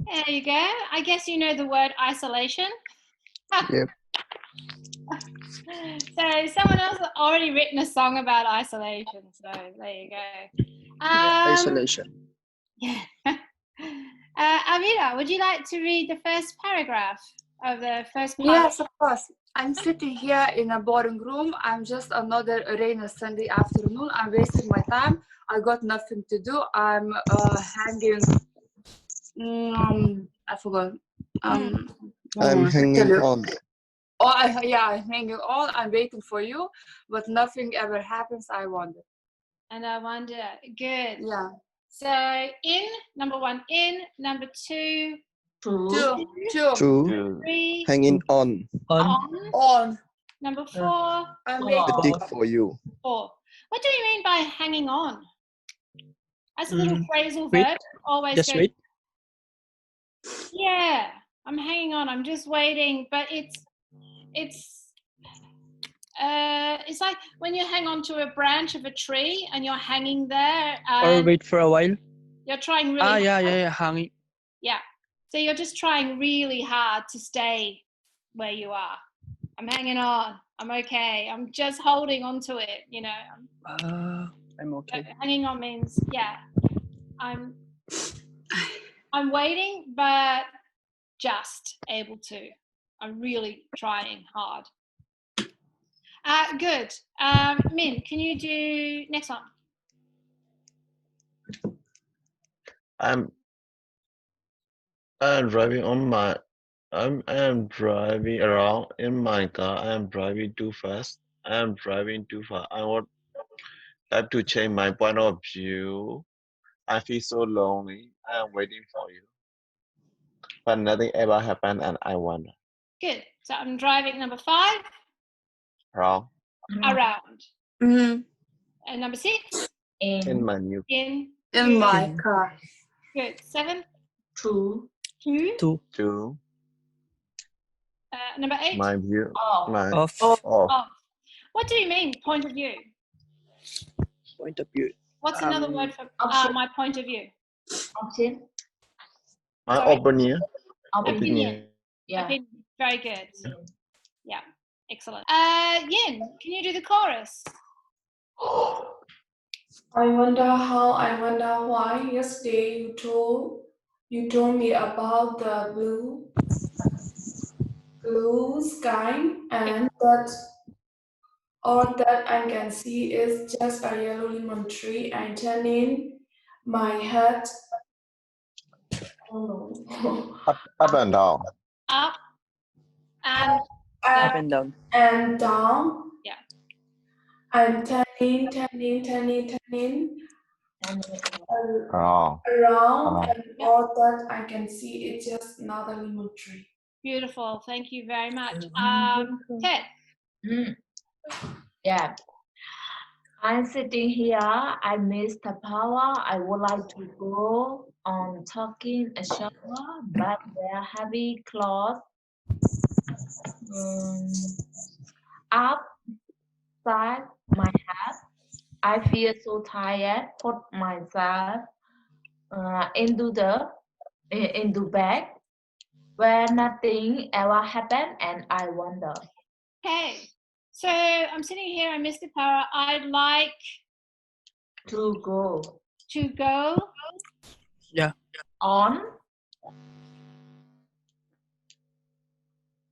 There you go. I guess you know the word isolation. Yep. So someone else has already written a song about isolation. So there you go. Isolation. Yeah. Amira, would you like to read the first paragraph of the first part? Yes, of course. I'm sitting here in a boring room. I'm just another rainy Sunday afternoon. I'm wasting my time. I got nothing to do. I'm hanging. I forgot. I'm I'll hanging tell you. on. Oh, yeah, I'm hanging on. I'm waiting for you, but nothing ever happens. I wonder. And I wonder. Good. Yeah. So in, number one, in, number two, Two. three, Hanging on. On. number four, I'm waiting. Waiting for you. four. What do you mean by hanging on? As a little phrasal wait. verb, always Just go. wait. Yeah, I'm hanging on. I'm just waiting, but it's like when you hang on to a branch of a tree and you're hanging there. Or wait for a while. You're trying really. Yeah. Hanging. Yeah. So you're just trying really hard to stay where you are. I'm hanging on. I'm okay. I'm just holding on to it, you know. I'm okay. Hanging on means, yeah, I'm waiting, but just able to. I'm really trying hard. Good. Min, can you do next one? I'm driving on my. I'm driving around in my car. I'm driving too fast. I'm driving too far. I would like to change my point of view. I feel so lonely. I am waiting for you, but nothing ever happened, and I wonder. Good. So I'm driving, number five. Wrong. Around. Mm-hmm. And number six. In my new. In my car. Good. Seven. Two. Two. Number eight. My view. My Off. Off. What do you mean, point of view? Point of view. What's another word for my point of view? Option. my Sorry? opinion. Opinion. Yeah. Opinion. Very good. Yeah. Excellent. Yin, can you do the chorus? I wonder how, I wonder why. Yesterday you told me about the blue sky, and that all that I can see is just a yellow lemon tree. I turn in my head. Oh no. Up and down. Up and Up and down. And down. Yeah. I'm turning Wrong. around, and all that I can see is just another lemon tree. beautiful. Thank you very much. Ted. Yeah. I'm sitting here. I miss the power. I would like to go on taking a shower, but there are heavy clothes outside my head. I feel so tired. Put myself into bed where nothing ever happened, and I wonder. Okay. So I'm sitting here. I miss the power. I'd like to go. Yeah. On.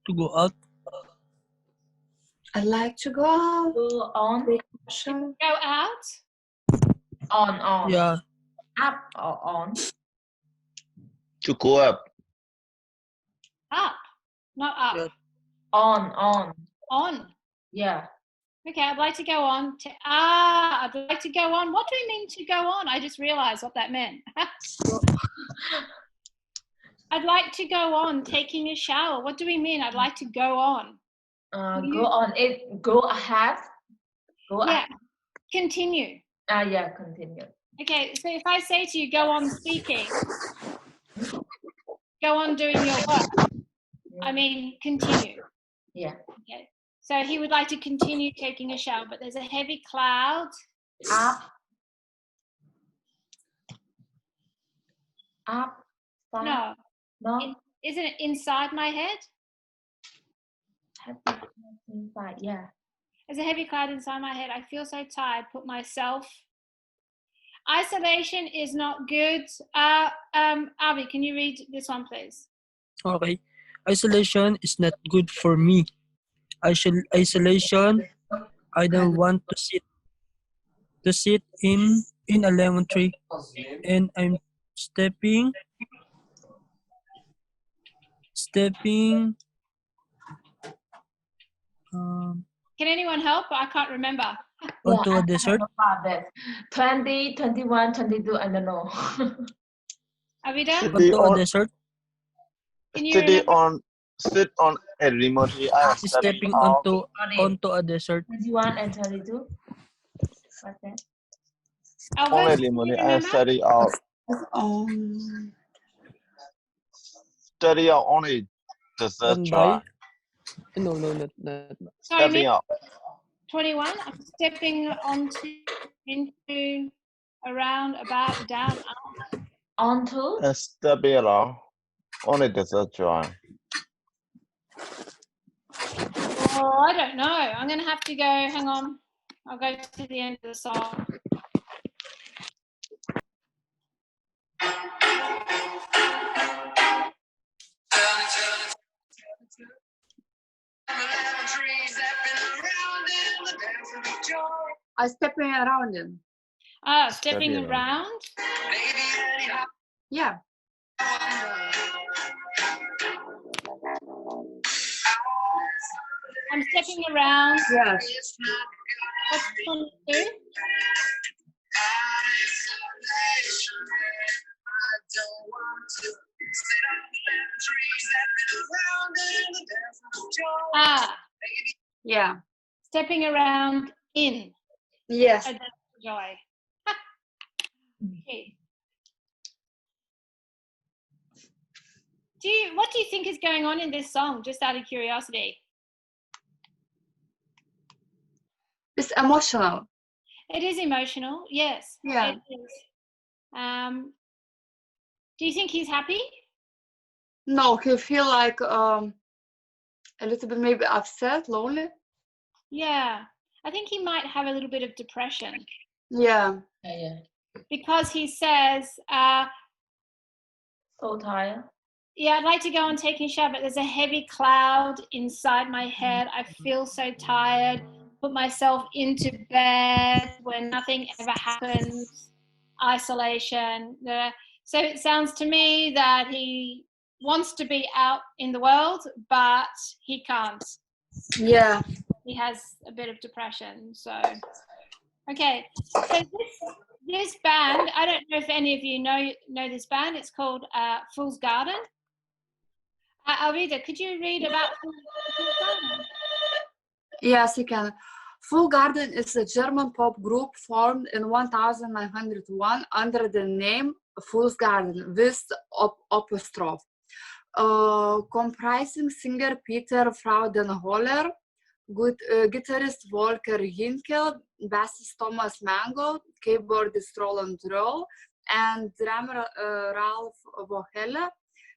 To go out. I like to go out. Go on. Go out. On. Yeah. Up or on. To go up. Up. Not up. Yeah. On. Yeah. Okay, I'd like to go on. I'd like to go on. What do we mean to go on? I just realized what that meant. I'd like to go on taking a shower. What do we mean? I'd like to go on. Go on. Go ahead. Yeah. Continue. Yeah, continue. Okay, so if I say to you, go on speaking, go on doing your work, I mean, continue. Yeah. Okay. So he would like to continue taking a shower, but there's a heavy cloud. Up. No. No? Isn't it inside my head? Happy cloud inside, yeah. There's a heavy cloud inside my head. I feel so tired. Put myself. Isolation is not good. Avi, can you read this one, please? Okay. Isolation is not good for me. Isolation, I don't want to sit in a lemon tree, and I'm stepping Can anyone help? I can't remember. onto Yeah, a desert. about that. 20, 21, 22, I don't know. Avida, City Onto a on desert, can you city remember? on sit on a remote. I am stepping stepping out onto a desert. 21 and 22. What's that? on a Elvis, can you remote. I am remember? study out on a desert Run drive. by. No, not. Sorry, Stepping me. out 21. I'm stepping into, around, about, down, up. Onto? and stepping around on a desert drive. Oh, I don't know. I'm going to have to go. Hang on. I'll go to the end of the song. I stepping around him. Stepping Stepping around. Yeah. I'm stepping around. Yes. What's 22? Yeah. Stepping around in Yes. a desert joy. Okay. What do you think is going on in this song, just out of curiosity? It's emotional. It is emotional, yes. Yeah. It is. Do you think he's happy? No, he feel like a little bit maybe upset, lonely. Yeah. I think he might have a little bit of depression Yeah. Yeah. because he says, So tired. yeah, I'd like to go on taking a shower, but there's a heavy cloud inside my head. I feel so tired. Put myself into bed where nothing ever happens. Isolation. So it sounds to me that he wants to be out in the world, but he can't. Yeah. He has a bit of depression. So, okay. So this band, I don't know if any of you know this band. It's called Fool's Garden. Alvida, could you read about Fool's Garden? Yes, you can. Full Garden is a German pop group formed in 1901 under the name Fool's Garden with apostrophe. Comprising singer Peter Fraudenholler, guitarist Volker Hinkel, bassist Thomas Mangold, keyboardist Roland Roll, and drummer Ralph Vohelle.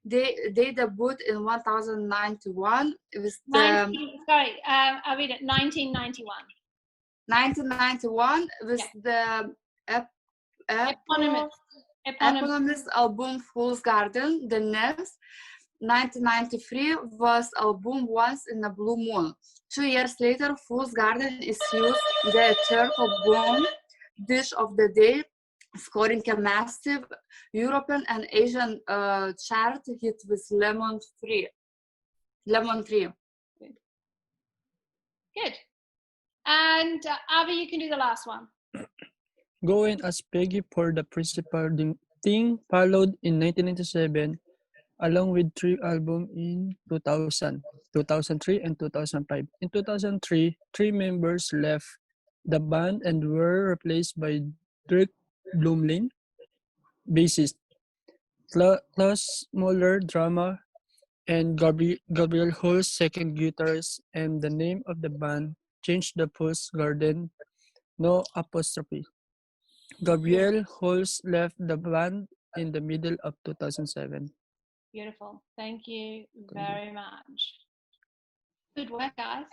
They debuted in 1091 with the 1991. 1991 with the eponymous album Fool's Garden. The next 1993 was album Once in a Blue Moon. 2 years later, Fool's Garden is used the third album Dish of the Day, scoring a massive European and Asian chart hit with Lemon Tree. Good. And Avi, you can do the last one. Going as Peggy for the Principal Thing followed in 1997, along with 3 albums in 2000, 2003, and 2005. In 2003, 3 members left the band and were replaced by Dirk Blumlein, bassist, Klaus Moller, drummer, and Gabriel Holz, second guitarist, and the name of the band changed to Fool's Garden, no apostrophe. Gabriel Holz left the band in the middle of 2007. Beautiful. Thank you very much. Good work, guys.